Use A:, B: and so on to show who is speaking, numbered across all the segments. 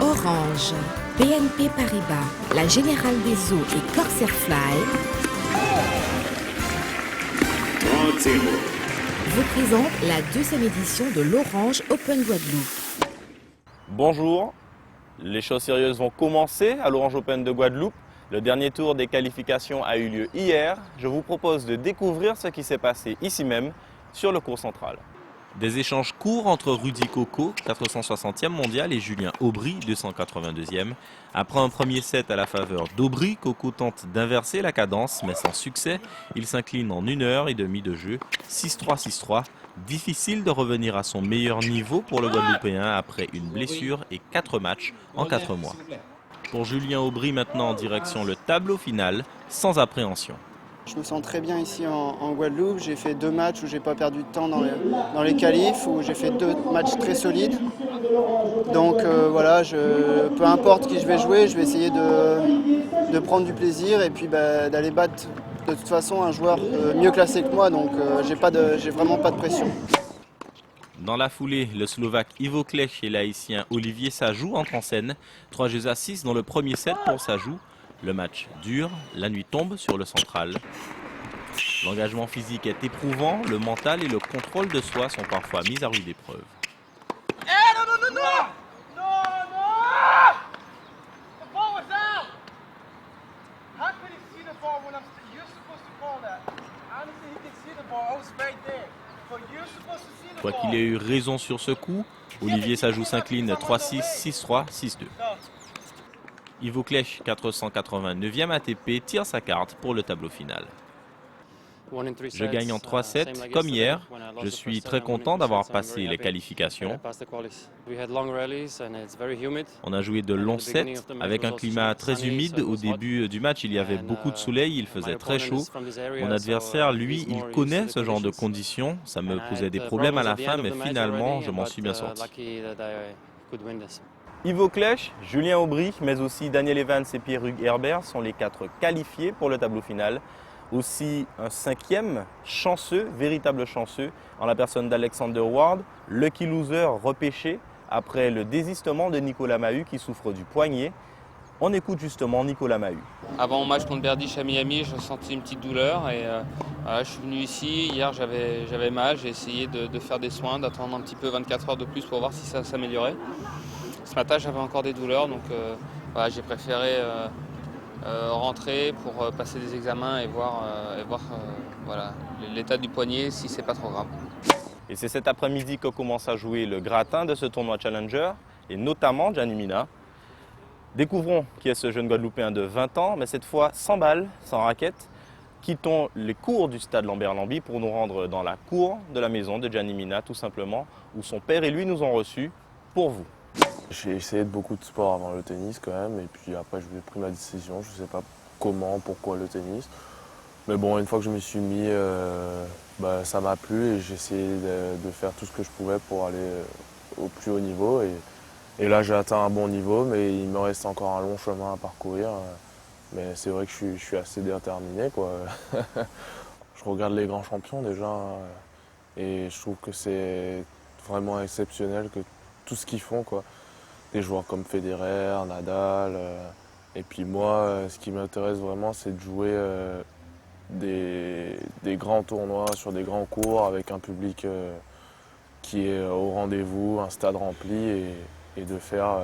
A: Orange, BNP Paribas, la Générale des Eaux et Corsair Fly
B: 30
A: vous présente la deuxième édition de l'Orange Open Guadeloupe.
C: Bonjour, les choses sérieuses vont commencer à l'Orange Open de Guadeloupe. Le dernier tour des qualifications a eu lieu hier. Je vous propose de découvrir ce qui s'est passé ici même sur le court central. Des échanges courts entre Rudy Coco, 460e mondial, et Julien Aubry, 282e. Après un premier set à la faveur d'Aubry, Coco tente d'inverser la cadence, mais sans succès. Il s'incline en 1h30 de jeu, 6-3, 6-3. Difficile de revenir à son meilleur niveau pour le Guadeloupéen après une blessure et 4 matchs en 4 mois. Pour Julien Aubry, maintenant en direction le tableau final, sans appréhension.
D: Je me sens très bien ici en Guadeloupe. J'ai fait 2 matchs où j'ai pas perdu de temps dans les qualifs, où j'ai fait 2 matchs très solides. Donc voilà, peu importe qui je vais jouer, je vais essayer de prendre du plaisir et puis d'aller battre de toute façon un joueur mieux classé que moi. Donc j'ai vraiment pas de pression.
C: Dans la foulée, le Slovaque Ivo Klech et l'Haïtien Olivier Sajou entrent en scène. 3-6 dans le premier set pour Sajou. Le match dure, la nuit tombe sur le central. L'engagement physique est éprouvant, le mental et le contrôle de soi sont parfois mis à rude épreuve. Quoi qu'il ait eu raison sur ce coup, Olivier Sajou s'incline 3-6, 6-3, 6-2. Ivo Klech, 489e ATP, tire sa carte pour le tableau final. Je gagne en 3-7, comme hier. Je suis très content d'avoir passé les qualifications. On a joué de longs sets avec un climat très humide. Au début du match, il y avait beaucoup de soleil, il faisait très chaud. Mon adversaire, lui, il connaît ce genre de conditions. Ça me posait des problèmes à la fin, mais finalement, je m'en suis bien sorti. Ivo Klech, Julien Aubry, mais aussi Daniel Evans et Pierre-Hugues Herbert sont les 4 qualifiés pour le tableau final. Aussi un 5e chanceux, véritable chanceux, en la personne d'Alexander Ward, lucky loser repêché après le désistement de Nicolas Mahut qui souffre du poignet. On écoute justement Nicolas Mahut.
E: Avant mon match contre Berdych à Miami, je sentais une petite douleur et je suis venu ici. Hier, j'avais mal, j'ai essayé de faire des soins, d'attendre un petit peu 24 heures de plus pour voir si ça s'améliorait. Ce matin, j'avais encore des douleurs, donc j'ai préféré rentrer pour passer des examens et voir l'état du poignet, si c'est pas trop grave.
C: Et c'est cet après-midi que commence à jouer le gratin de ce tournoi Challenger, et notamment Gianni Mina. Découvrons qui est ce jeune Guadeloupéen de 20 ans, mais cette fois sans balle, sans raquette. Quittons les cours du stade Lambert-Lambie pour nous rendre dans la cour de la maison de Gianni Mina, tout simplement, où son père et lui nous ont reçus pour vous.
F: J'ai essayé de beaucoup de sports avant le tennis quand même, et puis après j'ai pris ma décision, je ne sais pas comment, pourquoi le tennis. Mais bon, une fois que je me suis mis, ça m'a plu et j'ai essayé de faire tout ce que je pouvais pour aller au plus haut niveau. Et là j'ai atteint un bon niveau, mais il me reste encore un long chemin à parcourir. Mais c'est vrai que je suis assez déterminé, quoi. Je regarde les grands champions déjà, et je trouve que c'est vraiment exceptionnel que tout ce qu'ils font, quoi. Des joueurs comme Federer, Nadal. Et puis moi, ce qui m'intéresse vraiment, c'est de jouer des grands tournois sur des grands cours avec un public qui est au rendez-vous, un stade rempli et de faire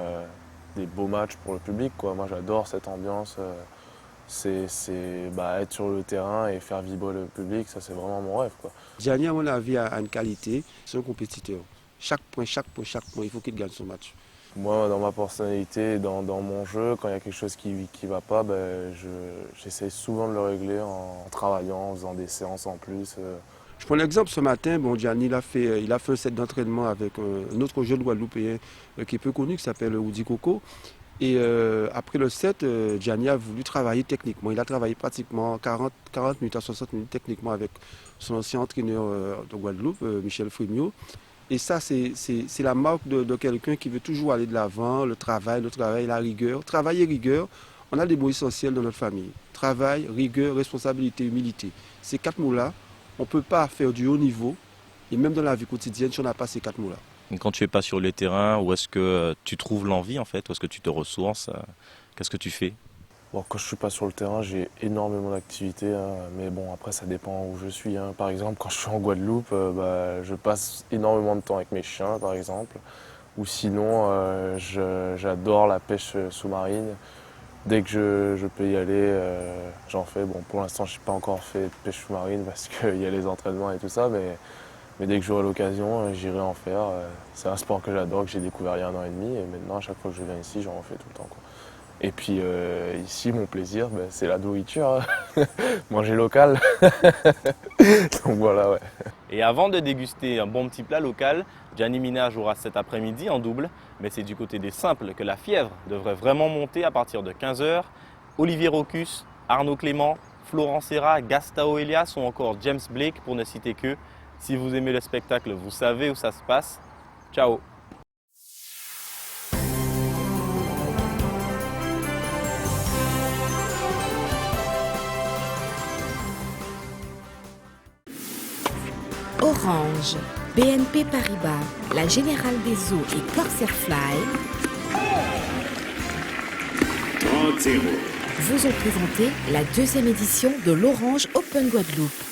F: des beaux matchs pour le public, quoi. Moi, j'adore cette ambiance. Être sur le terrain et faire vibrer le public, ça c'est vraiment mon rêve, quoi.
G: Gianni, à mon avis, a une qualité, c'est un compétiteur. Chaque point, il faut qu'il gagne son match.
F: Moi, dans ma personnalité, dans mon jeu, quand il y a quelque chose qui ne va pas, j'essaie souvent de le régler en travaillant, en faisant des séances en plus.
G: Je prends l'exemple ce matin, Gianni il a fait un set d'entraînement avec un autre jeune Guadeloupéen qui est peu connu, qui s'appelle Rudy Coco. Et après le set, Gianni a voulu travailler techniquement. Il a travaillé pratiquement 40 minutes à 60 minutes techniquement avec son ancien entraîneur de Guadeloupe, Michel Frémiot. Et ça, c'est la marque de quelqu'un qui veut toujours aller de l'avant, le travail, la rigueur. Travail et rigueur, on a des mots essentiels dans notre famille. Travail, rigueur, responsabilité, humilité. Ces 4 mots-là, on ne peut pas faire du haut niveau, et même dans la vie quotidienne, si on n'a pas ces 4 mots-là.
C: Quand tu n'es pas sur les terrains, où est-ce que tu trouves l'envie en fait? Où est-ce que tu te ressources? Qu'est-ce que tu fais?
F: Bon, quand je suis pas sur le terrain, j'ai énormément d'activités, hein, mais bon, après, ça dépend où je suis, hein. Par exemple, quand je suis en Guadeloupe, je passe énormément de temps avec mes chiens, par exemple. Ou sinon, j'adore la pêche sous-marine. Dès que je peux y aller, j'en fais. Bon, pour l'instant, je n'ai pas encore fait de pêche sous-marine parce qu'il y a les entraînements et tout ça, mais dès que j'aurai l'occasion, j'irai en faire. C'est un sport que j'adore, que j'ai découvert il y a 1 an et demi, et maintenant, à chaque fois que je viens ici, j'en refais tout le temps, quoi. Et puis ici, mon plaisir, c'est la nourriture, hein. Manger local. Donc voilà, ouais.
C: Et avant de déguster un bon petit plat local, Gianni Mina jouera cet après-midi en double, mais c'est du côté des simples que la fièvre devrait vraiment monter à partir de 15 h. Olivier Rocus, Arnaud Clément, Florent Serra, Gastao Elias ou encore James Blake pour ne citer que. Si vous aimez le spectacle, vous savez où ça se passe. Ciao!
A: Orange, BNP Paribas, la Générale des Eaux et Corsair Fly
B: 30-0.
A: vous ont présenté la 2e édition de l'Orange Open Guadeloupe.